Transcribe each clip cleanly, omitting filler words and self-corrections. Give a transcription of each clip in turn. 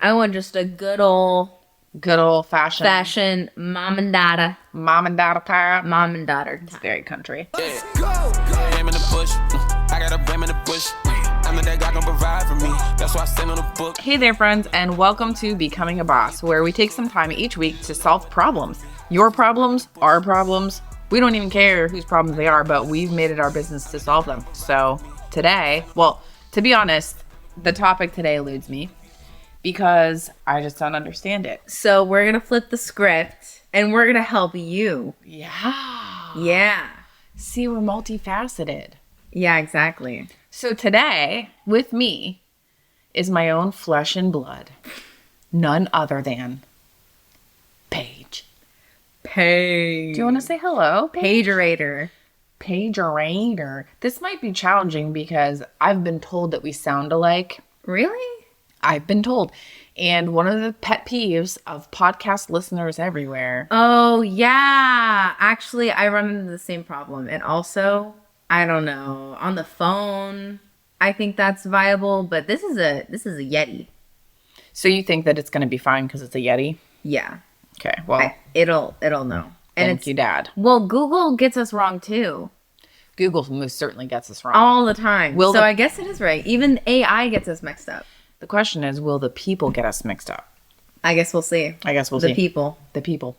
I want just a good old fashioned mom and daughter time. Mom and daughter It's time. very country. Let's go. Ham in the bush. I got a ram in the bush. I'm the that God gonna provide for me. That's why I stand on the book. Hey there, friends, and welcome to Becoming a Boss, where we take some time each week to solve problems. Your problems, our problems. We don't even care whose problems they are, but we've made it our business to solve them. So today, well, to be honest, the topic today eludes me because I just don't understand it. So we're going to flip the script and we're going to help you. Yeah. Yeah. See, we're multifaceted. Yeah, exactly. So today, with me, is my own flesh and blood. None other than Paige. Paige. Do you want to say hello, Paige? Pagerator. Pagerator. This might be challenging because I've been told that we sound alike. Really? I've been told. And one of the pet peeves of podcast listeners everywhere. Oh, yeah. Actually, I run into the same problem. And also, I don't know, on the phone, I think that's viable, but this is a Yeti. So you think that it's going to be fine because it's a Yeti? Yeah. Okay, well, it'll know. And thank you, Dad. Well, Google gets us wrong too. Google most certainly gets us wrong. All the time. Will so the- I guess it is right. Even AI gets us mixed up. The question is, will the people get us mixed up? I guess we'll see. I guess we'll see. The people.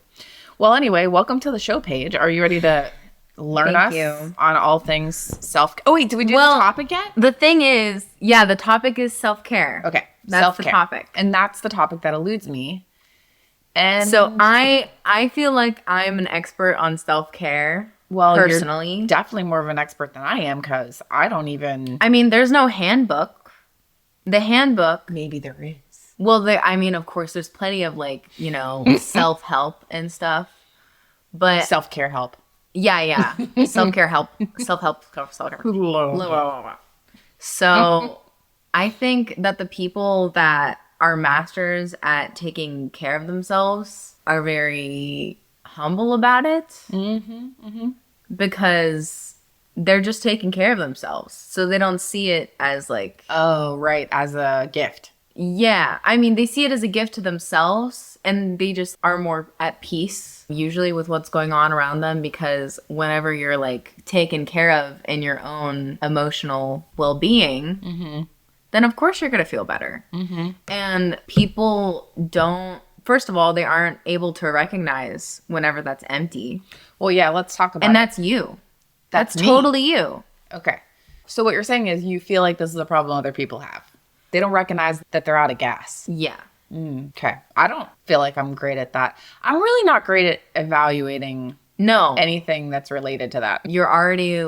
Well, anyway, welcome to the show, Paige. Are you ready to learn Thank us you. on all things self? Oh, wait, did we do the topic yet? The thing is, yeah, the topic is self-care. Okay, That's self-care. the topic. And that's the topic that eludes me. And So I feel like I'm an expert on self-care. well, personally, you're definitely more of an expert than I am because I don't even. I mean, there's no handbook. The handbook. Maybe there is. Well, of course, there's plenty of self-help and stuff. But Self-care help. yeah, self-care help, self-help. So I think that the people that are masters at taking care of themselves are very humble about it. Because they're just taking care of themselves. So they don't see it as Oh, right, as a gift. yeah. I mean, they see it as a gift to themselves and they just are more at peace usually with what's going on around them because whenever you're taken care of in your own emotional well-being, then of course you're going to feel better. And people don't, first of all, they aren't able to recognize whenever that's empty. Well, yeah, let's talk about And it. that's you. That's me. totally you. Okay. So what you're saying is you feel like this is a problem other people have. They don't recognize that they're out of gas. Yeah. Okay. I don't feel like I'm great at that. I'm really not great at evaluating No. anything that's related to that. You're already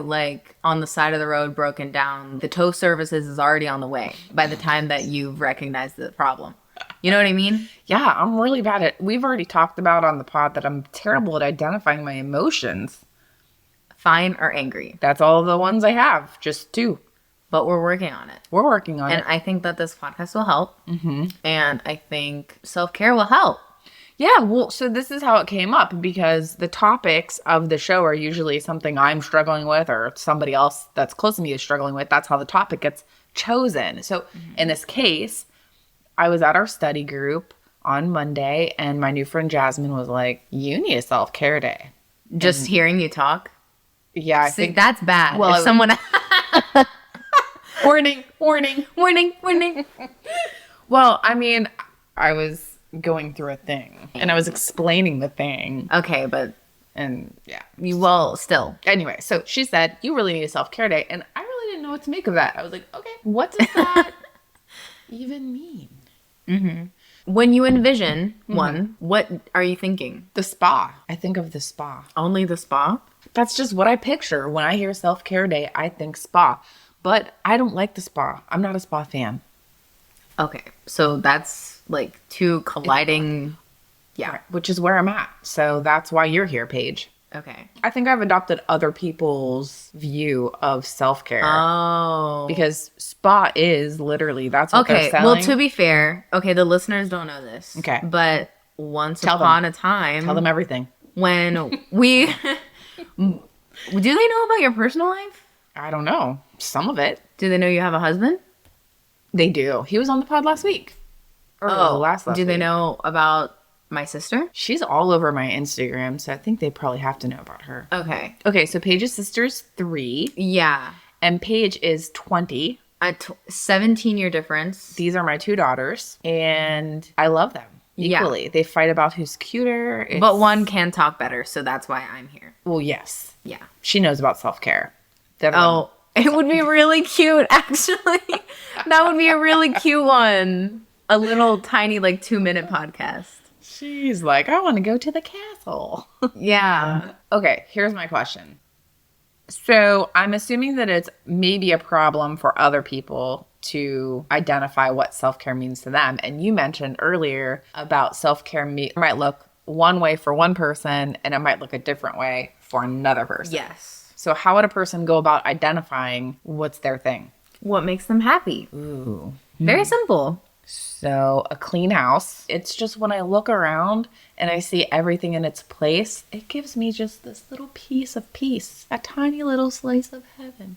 on the side of the road broken down. The tow services is already on the way by the time that you've recognized the problem. You know what I mean? Yeah, I'm really bad at. We've already talked about on the pod that I'm terrible at identifying my emotions. Fine or angry. That's all the ones I have, just two. But we're working on it. We're working on And it. I think that this podcast will help. And I think self-care will help. Yeah, well, so this is how it came up because the topics of the show are usually something I'm struggling with or somebody else that's close to me is struggling with. That's how the topic gets chosen. So in this case, I was at our study group on Monday and my new friend Jasmine was like, you need a self-care day. Just hearing you talk. Yeah, I See, think that's bad. Well, if someone... warning. Warning. Well, I mean, I was going through a thing and I was explaining the thing Okay, but and yeah. still. Anyway, so she said, you really need a self-care day. And I really didn't know what to make of that. I was like, okay, what does that even mean? When you envision one, what are you thinking? The spa. I think of the spa. Only the spa? That's just what I picture. When I hear self-care day, I think spa. But I don't like the spa. I'm not a spa fan. Okay, so that's two colliding. Yeah. Right, which is where I'm at. So that's why you're here, Paige. Okay. I think I've adopted other people's view of self-care. Oh. Because spa is literally, that's what they're Okay, selling. well, to be fair, the listeners don't know this. Okay. But once Tell upon them. a time. Tell them everything. When we. Do they know about your personal life? I don't know. Some of it. Do they know you have a husband? They do. He was on the pod last week. Or Oh, last do they week. know about my sister? She's all over my Instagram, so I think they probably have to know about her. Okay. Okay, so Paige's sister is 3, Yeah. and Paige is 20. A 17-year difference. These are my 2 daughters, and I love them equally. Yeah. They fight about who's cuter. But one can talk better, so that's why I'm here. Well, yes. Yeah. She knows about self-care. The other one- Oh, it would be really cute, actually. That would be a really cute one. A little tiny, like, 2-minute podcast. She's like, I want to go to the castle. Yeah. Okay, here's my question. So I'm assuming that it's maybe a problem for other people to identify what self-care means to them. And you mentioned earlier about self-care might look one way for one person and it might look a different way for another person. Yes. So how would a person go about identifying what's their thing? What makes them happy? Ooh. Very simple. So a clean house. It's just when I look around and I see everything in its place, it gives me just this little piece of peace, a tiny little slice of heaven.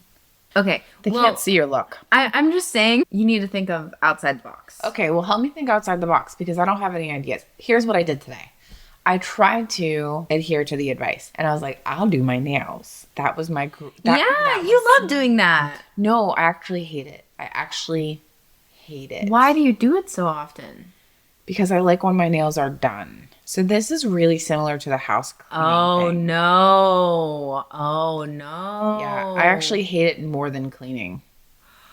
Okay. They well, can't see your look. I'm just saying you need to think of outside the box. Okay, well, help me think outside the box because I don't have any ideas. Here's what I did today. I tried to adhere to the advice and I was like, I'll do my nails. That was my You love doing that. No, I actually hate it. I actually hate it. Why do you do it so often? Because I like when my nails are done. So this is really similar to the house cleaning Oh, thing. no. Oh, no. Yeah, I actually hate it more than cleaning.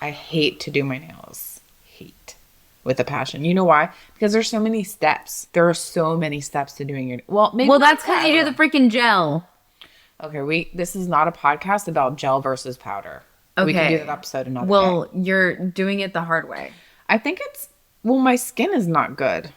I hate to do my nails. Hate. With a passion. You know why? Because there's so many steps. There are so many steps to doing your... Well, maybe Well, not that's because you do the freaking gel. Okay, this is not a podcast about gel versus powder. We can do Okay. that episode another day. Well, you're doing it the hard way. I think it's... Well, my skin is not good.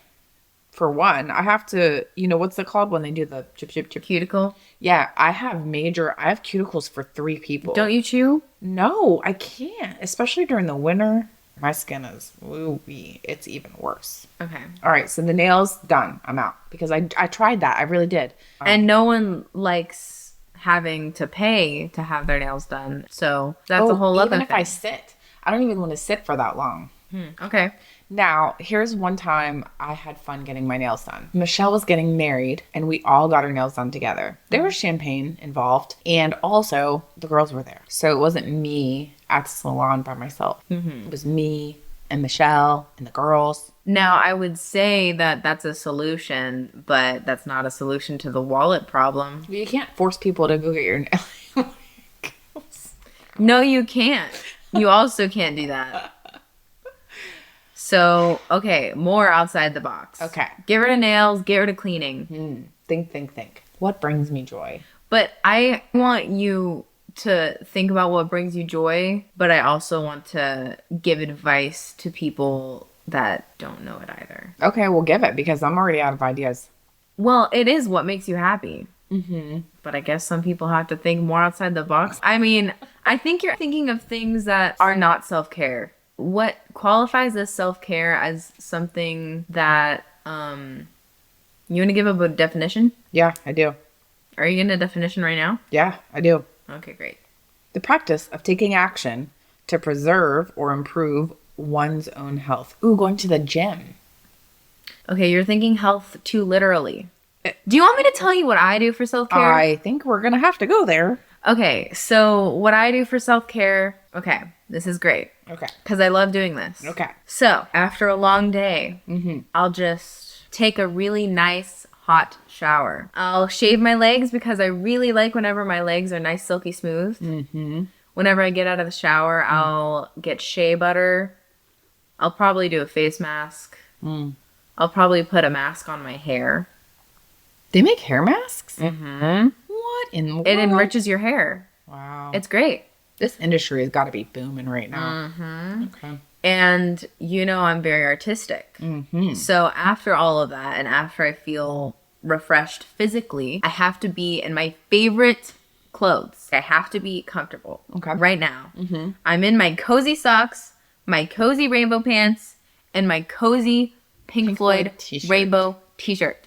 For one, I have to... You know, what's it called when they do the chip, chip, chip? Cuticle. Yeah, I have cuticles for 3 people. Don't you chew? No, I can't. Especially during the winter. My skin is woo-wee. It's even worse. Okay. All right, so the nails, done. I'm out. Because I tried that. I really did. And no one likes having to pay to have their nails done. So that's a whole other even thing. if I sit. I don't even want to sit for that long. Okay. Now, here's one time I had fun getting my nails done. Michelle was getting married, and we all got our nails done together. There was champagne involved, and also the girls were there. So it wasn't me at the salon by myself. It was me and Michelle and the girls. Now, I would say that that's a solution, but that's not a solution to the wallet problem. You can't force people to go get your nails. No, you can't. You also can't do that. So, okay, more outside the box. Okay. Get rid of nails, get rid of cleaning. Think. What brings me joy? But I want you to think about what brings you joy, but I also want to give advice to people that don't know it either. Okay, we'll give it because I'm already out of ideas. Well, it is what makes you happy. But I guess some people have to think more outside the box. I mean, I think you're thinking of things that are not self-care. What qualifies as self-care as something that, you want to give a definition? Yeah, I do. Are you getting a definition right now? Yeah, I do. Okay, great. The practice of taking action to preserve or improve one's own health. Ooh, going to the gym. Okay, you're thinking health too literally. Do you want me to tell you what I do for self-care? I think we're going to have to go there. Okay, so what I do for self-care, okay, this is great. Okay. Because I love doing this. Okay. So, after a long day, I'll just take a really nice hot shower. I'll shave my legs because I really like whenever my legs are nice, silky smooth. Whenever I get out of the shower, I'll get shea butter. I'll probably do a face mask. I'll probably put a mask on my hair. They make hair masks? What in the world? It enriches your hair. Wow. It's great. This industry has got to be booming right now. Okay. And you know I'm very artistic. So after all of that and after I feel refreshed physically, I have to be in my favorite clothes. I have to be comfortable. Okay. Right now. I'm in my cozy socks, my cozy rainbow pants, and my cozy Pink Floyd Floyd t-shirt. rainbow t-shirt.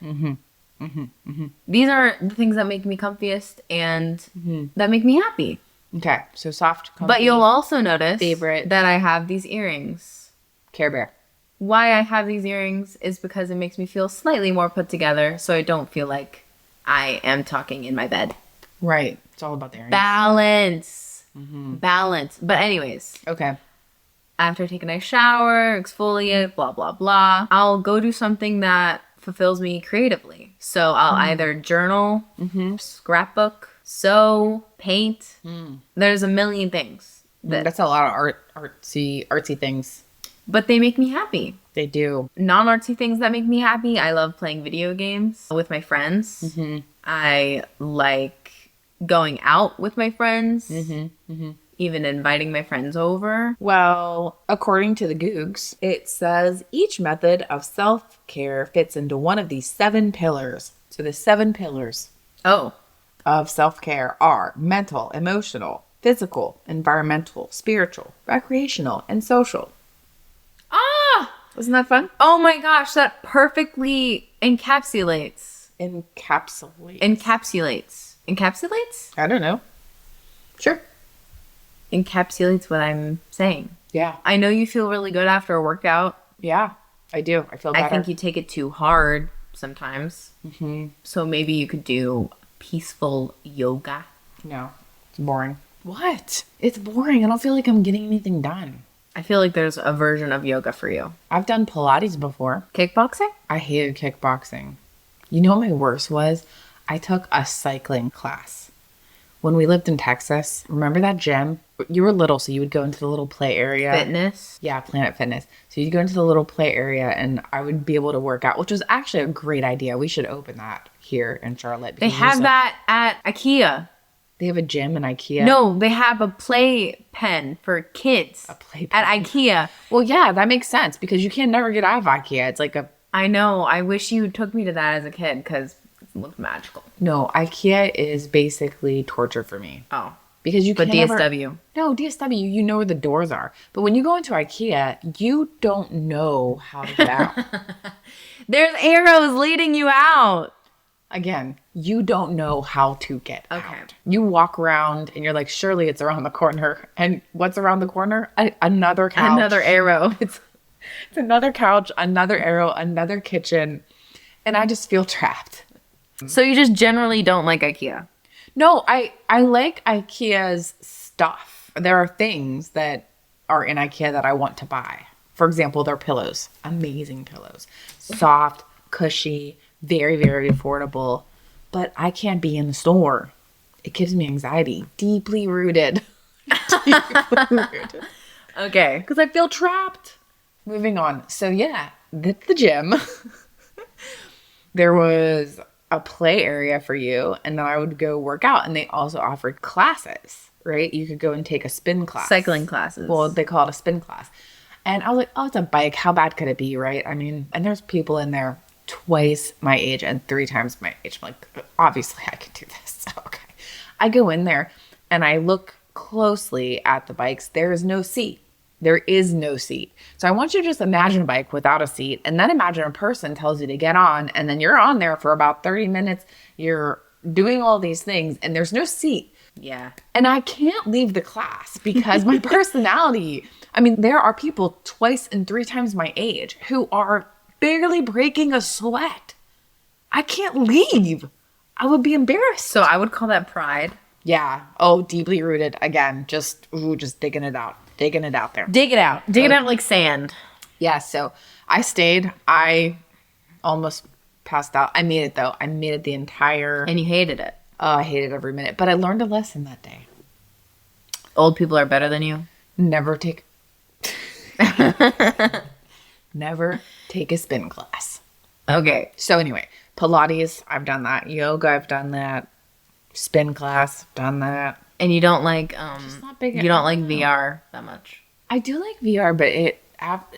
These are the things that make me comfiest and that make me happy. Okay. So soft, comfy, But you'll also notice favorite. that I have these earrings. Care Bear. why I have these earrings is because it makes me feel slightly more put together, so I don't feel like I am talking in my bed. Right. It's all about the earrings. Balance. Balance. But anyways, Okay. after taking a shower, exfoliate, blah, blah, blah, I'll go do something that fulfills me creatively. So I'll either journal, scrapbook, sew, paint. There's a million things. That's a lot of artsy things. But they make me happy. They do. Non-artsy things that make me happy. I love playing video games with my friends. I like going out with my friends. Even inviting my friends over. Well, according to the Googs, it says each method of self-care fits into one of these 7 pillars. So the 7 pillars Oh. of self-care are mental, emotional, physical, environmental, spiritual, recreational, and social. Ah! Wasn't that fun? Oh my gosh, that perfectly encapsulates. Encapsulates. Encapsulates? I don't know. Sure. Encapsulates what I'm saying. Yeah. I know you feel really good after a workout. Yeah, I do. I feel better. I think you take it too hard sometimes. So maybe you could do peaceful yoga. No, it's boring. What? It's boring. I don't feel like I'm getting anything done. I feel like there's a version of yoga for you. I've done Pilates before. Kickboxing? I hated kickboxing. You know what my worst was? I took a cycling class. When we lived in Texas, remember that gym? You were little, so you would go into the little play area. Fitness? Yeah, Planet Fitness. So you'd go into the little play area and I would be able to work out, which was actually a great idea. We should open that here in Charlotte. They have that at IKEA. They have a gym in IKEA? No, they have a play pen for kids. A play at pen. IKEA. Well, yeah, that makes sense because you can never get out of IKEA. It's like a... I know. I wish you took me to that as a kid because it looked magical. No, IKEA is basically torture for me. Oh. Because you But can't DSW. No, DSW, you know where the doors are. But when you go into IKEA, you don't know how to get out. There's arrows leading you out. Again, you don't know how to get Okay. out. You walk around and you're like, surely it's around the corner. And what's around the corner? Another couch. Another arrow. It's another couch, another arrow, another kitchen. And I just feel trapped. So you just generally don't like IKEA? No, I like IKEA's stuff. There are things that are in IKEA that I want to buy. For example, their pillows. Amazing pillows. Soft, cushy, very, very affordable. But I can't be in the store. It gives me anxiety. Deeply rooted. Deeply rooted. Okay. Because I feel trapped. Moving on. So yeah, at the gym, there was a play area for you, and then I would go work out, and they also offered classes, right? You could go and take a spin class. Cycling classes. Well, they call it a spin class. And I was like, oh, it's a bike. How bad could it be, right? I mean, and there's people in there twice my age and 3 times my age. I'm like, obviously I could do this. Okay. I go in there and I look closely at the bikes. There is no seat. There is no seat. So I want you to just imagine a bike without a seat, and then imagine a person tells you to get on, and then you're on there for about 30 minutes. You're doing all these things and there's no seat. Yeah. And I can't leave the class because my personality, I mean, there are people twice and 3 times my age who are barely breaking a sweat. I can't leave. I would be embarrassed. So I would call that pride. Yeah. Oh, deeply rooted. Again, just digging it out. Digging it out there. Dig it out. Dig it out like sand. Yeah, so I stayed. I almost passed out. I made it, though. I made it the entire... And you hated it. Oh, I hated every minute. But I learned a lesson that day. Old people are better than you. Never take a spin class. Okay. So anyway, Pilates, I've done that. Yoga, I've done that. Spin class, I've done that. And you don't like not big. you don't like VR that much. I do like VR, but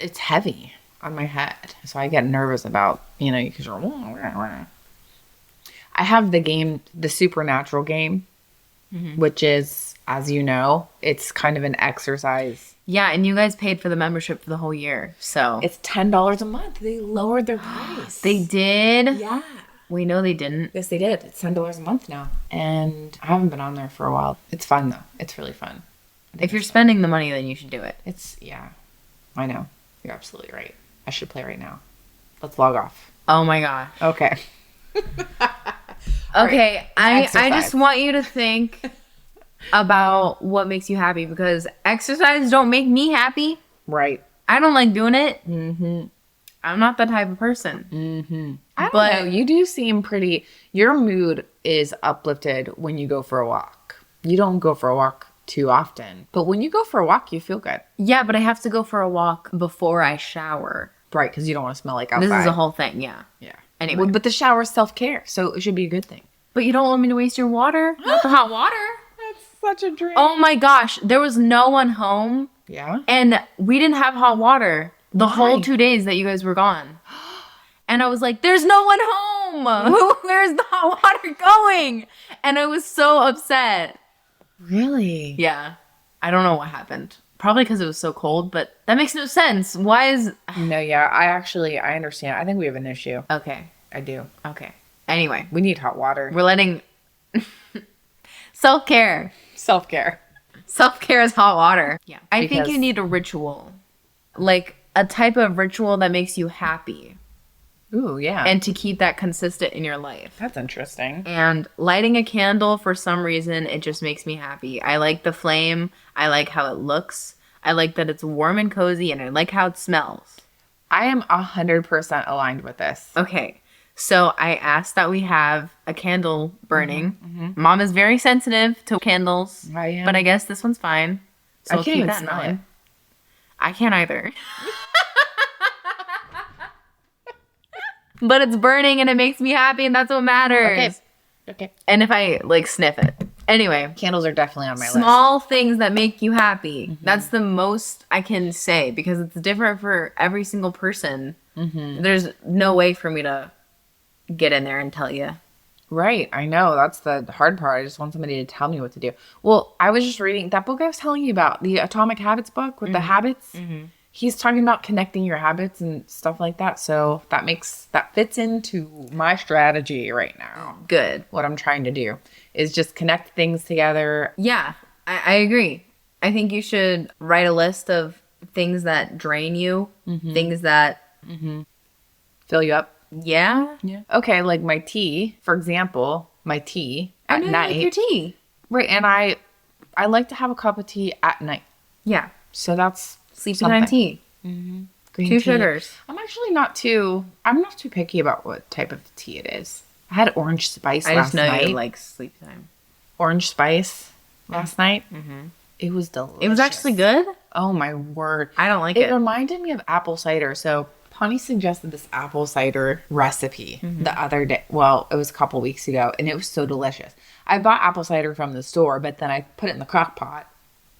it's heavy on my head, so I get nervous about because you're. I have the game, the Supernatural game, which is, as you know, it's kind of an exercise. Yeah, and you guys paid for the membership for the whole year, so It's $10 a month. They lowered their price. they did. Yeah. We know they didn't. Yes, they did. It's $10 a month now, and I haven't been on there for a while. It's fun though. It's really fun. If you're spending the money, then you should do it. Yeah, I know. You're absolutely right. I should play right now. Let's log off. Oh my gosh. Okay. Okay, I Exercise. just want you to think about what makes you happy, because exercise don't make me happy. Right. I don't like doing it. I'm not that type of person. I don't But- know. You do seem pretty. Your mood is uplifted when you go for a walk. You don't go for a walk too often, but when you go for a walk, you feel good. Yeah, but I have to go for a walk before I shower. Right, because you don't want to smell like outside. This is a whole thing, yeah. Yeah. Anyway. Well, but the shower is self-care, so it should be a good thing. But you don't want me to waste your water? Not the hot water. That's such a dream. Oh my gosh, there was no one home, Yeah? and we didn't have hot water the Why? whole 2 days that you guys were gone. And I was like, there's no one home. Where's the hot water going? And I was so upset. Really? Yeah. I don't know what happened. Probably because it was so cold, but that makes no sense. Why is... No, yeah, I understand. I think we have an issue. Okay. I do. Okay. Anyway, We need hot water. we're letting... Self-care. Self-care. Self-care is hot water. Yeah. I think Because- you need a ritual. Like a type of ritual that makes you happy. Ooh, yeah. And to keep that consistent in your life. That's interesting. And lighting a candle, for some reason, it just makes me happy. I like the flame. I like how it looks. I like that it's warm and cozy, and I like how it smells. I am 100% aligned with this. Okay, so I asked that we have a candle burning. Mom is very sensitive to candles. I am. But I guess this one's fine. So I we'll can't keep even that in smell mind. it. I can't either. But it's burning and it makes me happy, and that's what matters. Okay. And if I like sniff it. Anyway, Candles are definitely on my list. small things that make you happy. That's the most I can say, because it's different for every single person. There's no way for me to get in there and tell you. Right. I know. That's the hard part. I just want somebody to tell me what to do. Well, I was just reading that book I was telling you about, the Atomic Habits book with the habits. He's talking about connecting your habits and stuff like that. So that fits into my strategy right now. Good. What I'm trying to do is just connect things together. Yeah, I agree. I think you should write a list of things that drain you, things that, Fill you up. yeah. Okay, like my tea, for example, my tea I at know you night. like your tea. Right, and I like to have a cup of tea at night. Yeah. So that's Sleepy something. time tea. Green 2 tea. sugars. I'm actually not too picky about what type of tea it is. I had orange spice I last just know night. you like sleepy time. Orange spice last night. It was delicious. It was actually good. Oh my word. I don't like It it. reminded me of apple cider. So Pawnee suggested this apple cider recipe the other day. Well, it was a couple weeks ago, and it was so delicious. I bought apple cider from the store, but then I put it in the crock pot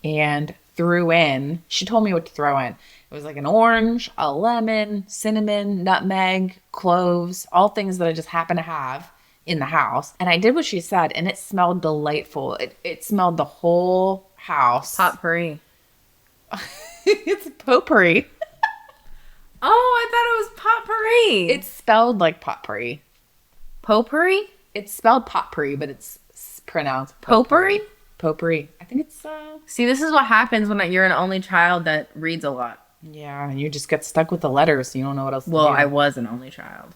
and threw in. She told me what to throw in. It was like an orange, a lemon, cinnamon, nutmeg, cloves, all things that I just happen to have in the house. And I did what she said, and it smelled delightful. It smelled the whole house. Potpourri. It's potpourri. Oh, I thought it was potpourri. It's spelled like potpourri. potpourri? It's spelled potpourri, but it's pronounced Potpourri? Potpourri. I think it's See, this is what happens when you're an only child that reads a lot. yeah. You just get stuck with the letters. So you don't know what else. Well, to do. I was an only child.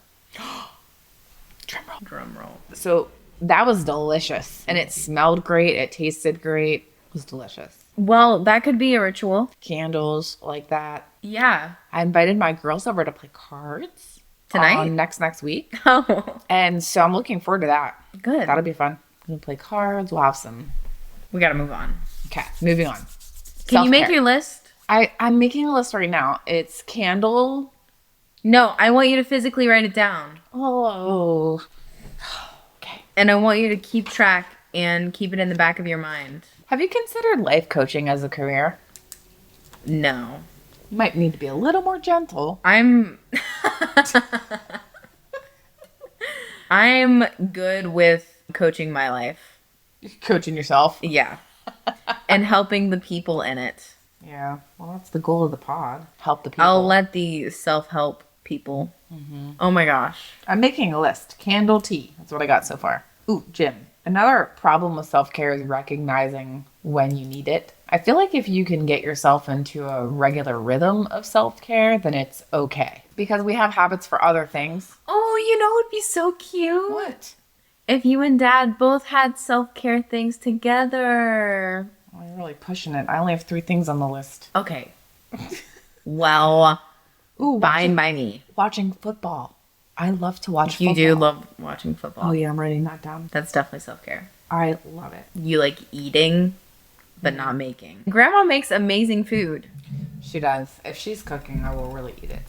Drum roll. Drum roll. So that was delicious, and it smelled great. It tasted great. It was delicious. Well, that could be a ritual. Candles like that. Yeah. I invited my girls over to play cards Tonight? next week, Oh, and so I'm looking forward to that. good. That'll be fun. We'll play cards. We'll have some. We gotta move on. Okay, moving on. Can you make Self-care. your list? I'm making a list right now. It's candle. No, I want you to physically write it down. Oh. Okay. And I want you to keep track and keep it in the back of your mind. Have you considered life coaching as a career? No. You might need to be a little more gentle. I'm I'm good with coaching my life. Coaching yourself. Yeah. And helping the people in it. Yeah. Well, that's the goal of the pod. Help the people. I'll let the self-help people. Oh my gosh. I'm making a list. Candle tea. That's what I got so far. Ooh, gym. Another problem with self-care is recognizing when you need it. I feel like if you can get yourself into a regular rhythm of self-care, then it's okay. Because we have habits for other things. Oh, you know, it'd be so cute. What? If you and Dad both had self-care things together. Oh, you're really pushing it. I only have 3 things on the list. Okay. Well, Ooh, fine by me. watching football. I love to watch You football. do love watching football. Oh, yeah, I'm writing that down. That's definitely self-care. I love it. You like eating, but not making. Grandma makes amazing food. She does. If she's cooking, I will really eat it.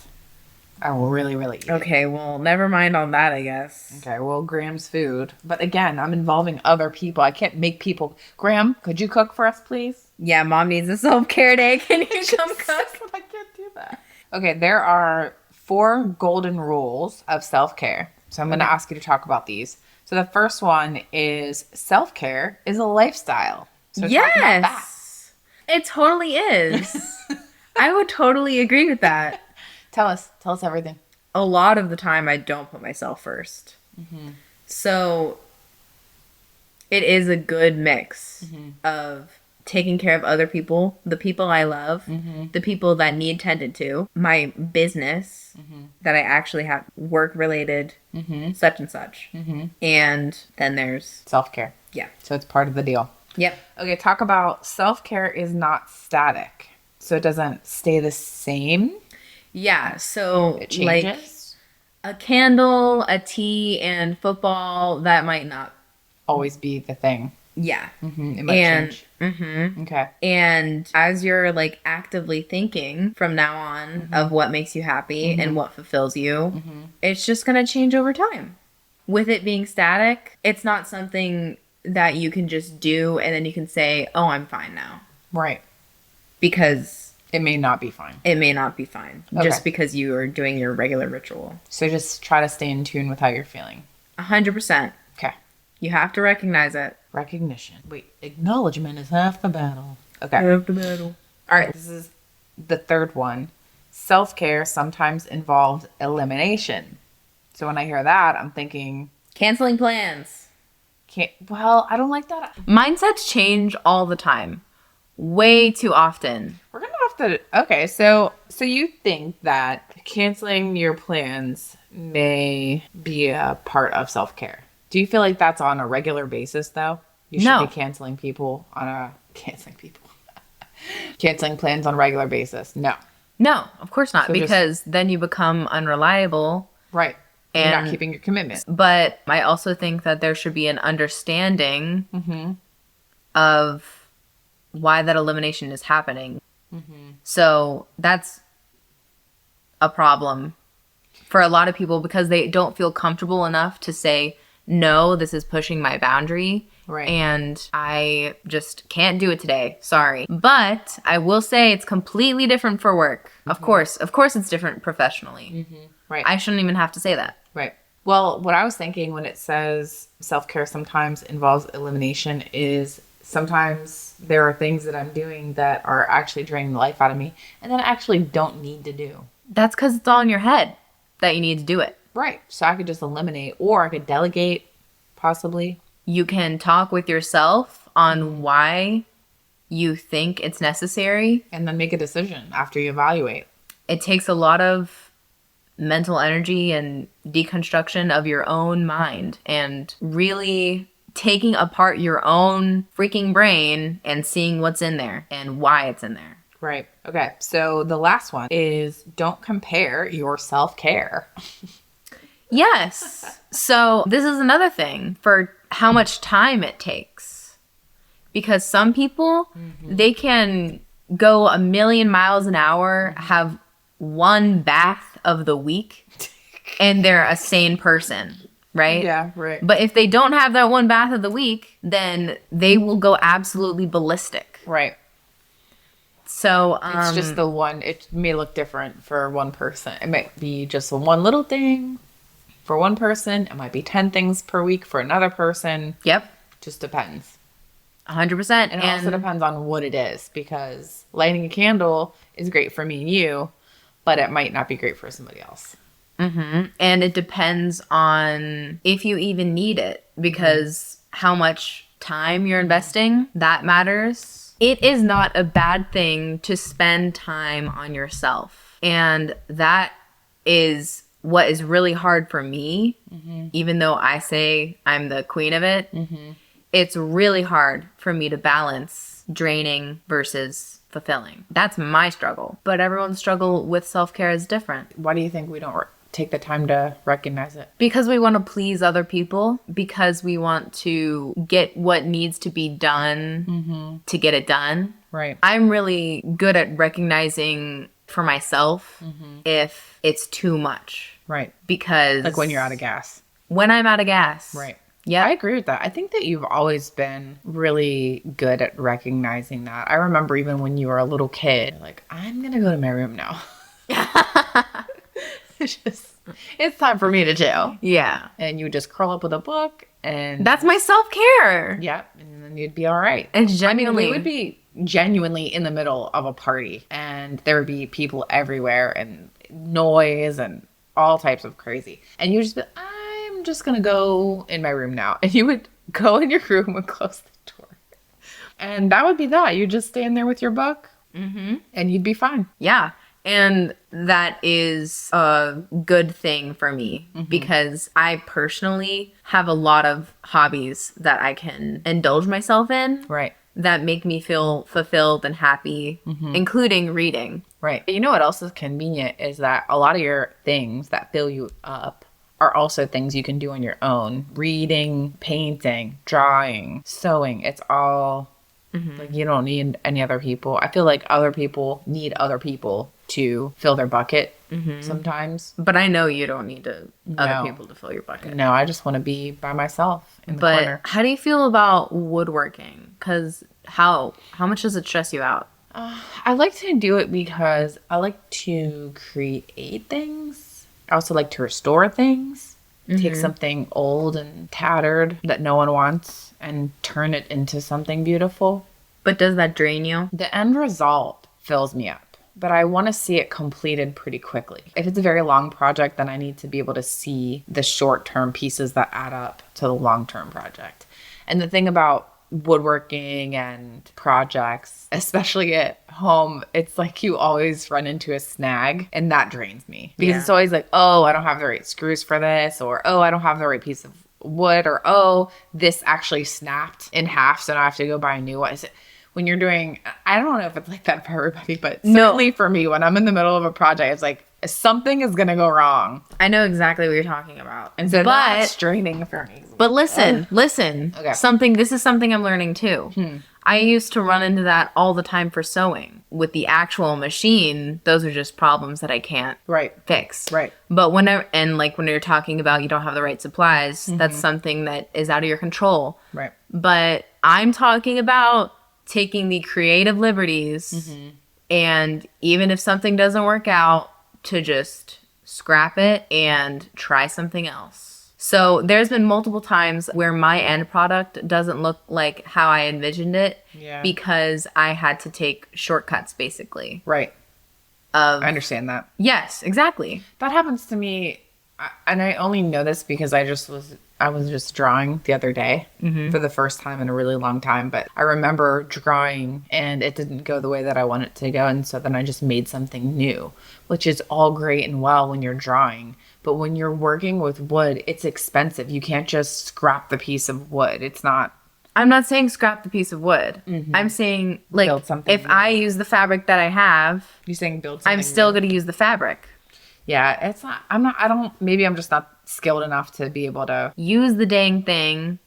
I will really, really eat it. Okay, well, never mind on that, I guess. Okay, well, Graham's food. But again, I'm involving other people. I can't make people. Graham, could you cook for us, please? Yeah, Mom needs a self-care day. Can you come cook? I can't do that. Okay, there are 4 golden rules of self-care. So I'm going to ask you to talk about these. So the first one is self-care is a lifestyle. So talk about that. Yes, it totally is. I would totally agree with that. Tell us everything. A lot of the time, I don't put myself first. So it is a good mix of taking care of other people, the people I love, the people that need tended to, my business that I actually have work related, such and such. And then there's Self-care. Yeah. So it's part of the deal. Yep. Okay, talk about self-care is not static. So it doesn't stay the same. Yeah. So It like changes. a candle, a tea, and football, that might not. Always be the thing. Yeah. It might And change. Okay. And as you're like actively thinking from now on of what makes you happy and what fulfills you, it's just going to change over time. With it being static, it's not something that you can just do and then you can say, oh, I'm fine now. Right. Because It may not be fine. it may not be fine Okay. just because you are doing your regular ritual. So just try to stay in tune with how you're feeling. 100%. Okay. You have to recognize it. Recognition. Wait, acknowledgement is half the battle. Okay. All right. This is the third one. Self-care sometimes involves elimination. So when I hear that, I'm thinking, Canceling plans. I don't like that. Mindsets change all the time. Way too often. We're going to have to, okay, so you think that canceling your plans may be a part of self-care. Do you feel like that's on a regular basis, though? You should No. be canceling plans on a regular basis. No. No, of course not, So just- because then you become unreliable. Right. You're And- not keeping your commitment. But I also think that there should be an understanding of why that elimination is happening. So that's a problem for a lot of people because they don't feel comfortable enough to say, no, this is pushing my boundary. Right. And I just can't do it today. Sorry. But I will say it's completely different for work. Of course it's different professionally. Right. I shouldn't even have to say that. Right. Well, what I was thinking when it says self-care sometimes involves elimination is sometimes there are things that I'm doing that are actually draining the life out of me and that I actually don't need to do. That's because it's all in your head that you need to do it. Right. So I could just eliminate or I could delegate possibly. You can talk with yourself on why you think it's necessary. And then make a decision after you evaluate. It takes a lot of mental energy and deconstruction of your own mind and really taking apart your own freaking brain and seeing what's in there and why it's in there. Right. Okay. So the last one is don't compare your self-care. Yes. So this is another thing for how much time it takes. Because some people, they can go a million miles an hour, have one bath of the week, and they're a sane person, right? Yeah, right. But if they don't have that one bath of the week, then they will go absolutely ballistic. Right. So It's just the one, it may look different for one person. It might be just one little thing for one person. It might be 10 things per week for another person. Yep, Just depends. 100%. And it also depends on what it is because lighting a candle is great for me and you, but it might not be great for somebody else. And it depends on if you even need it because how much time you're investing, that matters. it is not a bad thing to spend time on yourself. And that is what is really hard for me, even though I say I'm the queen of it. It's really hard for me to balance draining versus fulfilling. That's my struggle. But everyone's struggle with self-care is different. Why do you think we don't take the time to recognize it? Because we want to please other people, because we want to get what needs to be done to get it done. Right. I'm really good at recognizing for myself if it's too much. Right. Because Like when you're out of gas. when I'm out of gas. Right. Yeah. I agree with that. I think that you've always been really good at recognizing that. I remember even when you were a little kid, like, I'm going to go to my room now. It's time for me to chill. Yeah. And you would just curl up with a book and That's my self-care. yeah, and then you'd be all right. And I mean, genuinely. we would be genuinely in the middle of a party and there would be people everywhere and noise and all types of crazy. And you would just be, I'm just going to go in my room now. And you would go in your room and close the door. And that would be that. You'd just stand there with your book and you'd be fine. Yeah. And that is a good thing for me because I personally have a lot of hobbies that I can indulge myself in Right. that make me feel fulfilled and happy, including reading. Right. You know what else is convenient is that a lot of your things that fill you up are also things you can do on your own. Reading, painting, drawing, sewing. It's all like you don't need any other people. I feel like other people need other people to fill their bucket sometimes. But I know you don't need other No. people to fill your bucket. No, I just want to be by myself in the But corner. how do you feel about woodworking? Because how much does it stress you out? I like to do it because I like to create things. I also like to restore things. Take something old and tattered that no one wants and turn it into something beautiful. But does that drain you? The end result fills me up, but I want to see it completed pretty quickly. If it's a very long project, then I need to be able to see the short-term pieces that add up to the long-term project. And the thing about woodworking and projects, especially at home, it's like you always run into a snag and that drains me because it's always like, oh, I don't have the right screws for this, or oh, I don't have the right piece of wood, or oh, this actually snapped in half, so now I have to go buy a new one. When you're doing, I don't know if it's like that for everybody, but certainly for me, when I'm in the middle of a project, it's like something is going to go wrong. I know exactly what you're talking about. And so that's draining for me. But listen. Okay. This is something I'm learning too. I used to run into that all the time for sewing. With the actual machine, those are just problems that I can't fix. Right. But when you're talking about you don't have the right supplies, that's something that is out of your control. Right. But I'm talking about taking the creative liberties and even if something doesn't work out, to just scrap it and try something else. So there's been multiple times where my end product doesn't look like how I envisioned it because I had to take shortcuts basically. Right. I understand that. Yes, exactly. That happens to me, and I only know this because I was just drawing the other day for the first time in a really long time. But I remember drawing and it didn't go the way that I wanted it to go. And so then I just made something new, which is all great and well when you're drawing. But when you're working with wood, it's expensive. You can't just scrap the piece of wood. It's not. I'm not saying scrap the piece of wood. I'm saying like Build something if new. I use the fabric that I have, You're saying build something I'm still new. going to use the fabric. Yeah, it's not. Maybe I'm just not skilled enough to be able to. Use the dang thing.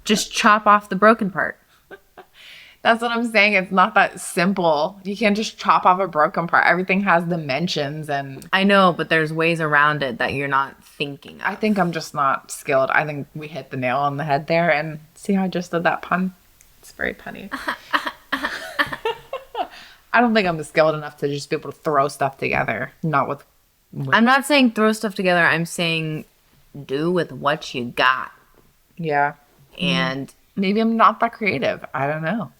Just chop off the broken part. That's what I'm saying. It's not that simple. You can't just chop off a broken part. Everything has dimensions, and I know, but there's ways around it that you're not thinking of. I think I'm just not skilled. I think we hit the nail on the head there. And see how I just did that pun? It's very punny. I don't think I'm skilled enough to just be able to throw stuff together. Not with I'm not saying throw stuff together. I'm saying do with what you got. Yeah. And Maybe I'm not that creative. I don't know.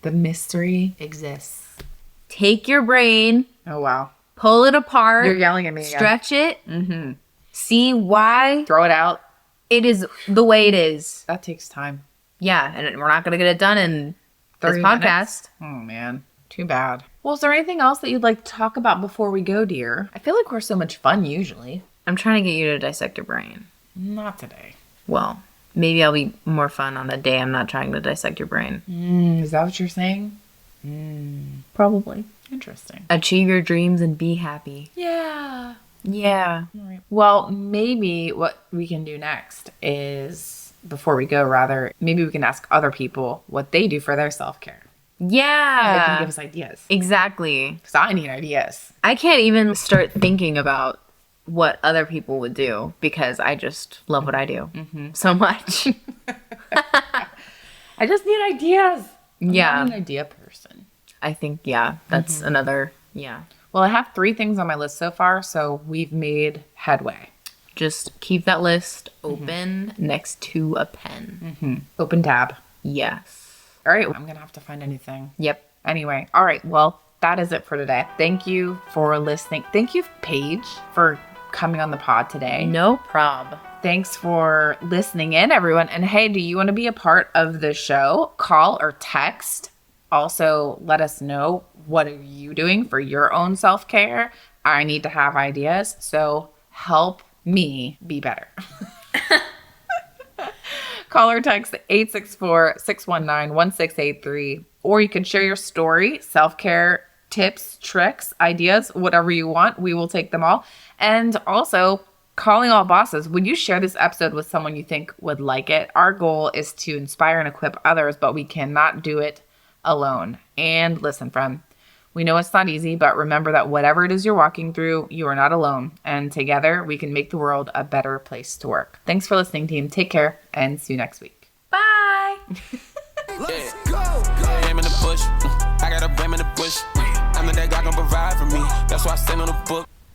The mystery exists. take your brain, Oh, wow. pull it apart, You're yelling at me again. stretch it, see why Throw it out. it is the way it is. That takes time. Yeah, and we're not going to get it done in this 30 podcast. minutes? Oh, man. Too bad. Well, is there anything else that you'd like to talk about before we go, dear? I feel like we're so much fun usually. I'm trying to get you to dissect your brain. Not today. Well, maybe I'll be more fun on the day I'm not trying to dissect your brain. Is that what you're saying? Probably. Interesting. Achieve your dreams and be happy. Yeah. Yeah. All right. Well, maybe what we can do next is, before we go, rather, maybe we can ask other people what they do for their self-care. They Yeah. can give us ideas. Exactly. Because I need ideas. I can't even start thinking about what other people would do because I just love what I do so much. I just need ideas. Yeah. I'm not an idea person. I think, yeah, that's another, Well, I have 3 things on my list so far, so we've made headway. Just keep that list open next to a pen. Open tab. Yes. All right. I'm going to have to find anything. Yep. Anyway. All right. Well, that is it for today. Thank you for listening. Thank you, Paige, for coming on the pod today. No prob. Thanks for listening in, everyone. And hey, do you want to be a part of the show? Call or text. Also, let us know, what are you doing for your own self-care? I need to have ideas, so help me be better. Call or text 864-619-1683, or you can share your story, self-care tips, tricks, ideas, whatever you want. We will take them all. And also, calling all bosses. Would you share this episode with someone you think would like it? Our goal is to inspire and equip others, but we cannot do it alone. And listen, friend, we know it's not easy, but remember that whatever it is you're walking through, you are not alone. And together, we can make the world a better place to work. Thanks for listening, team. Take care, and see you next week. Bye. Let's go. Ham in the bush. I got a ram in the bush. I'm the that God gon' provide for me. That's why I stand on the book.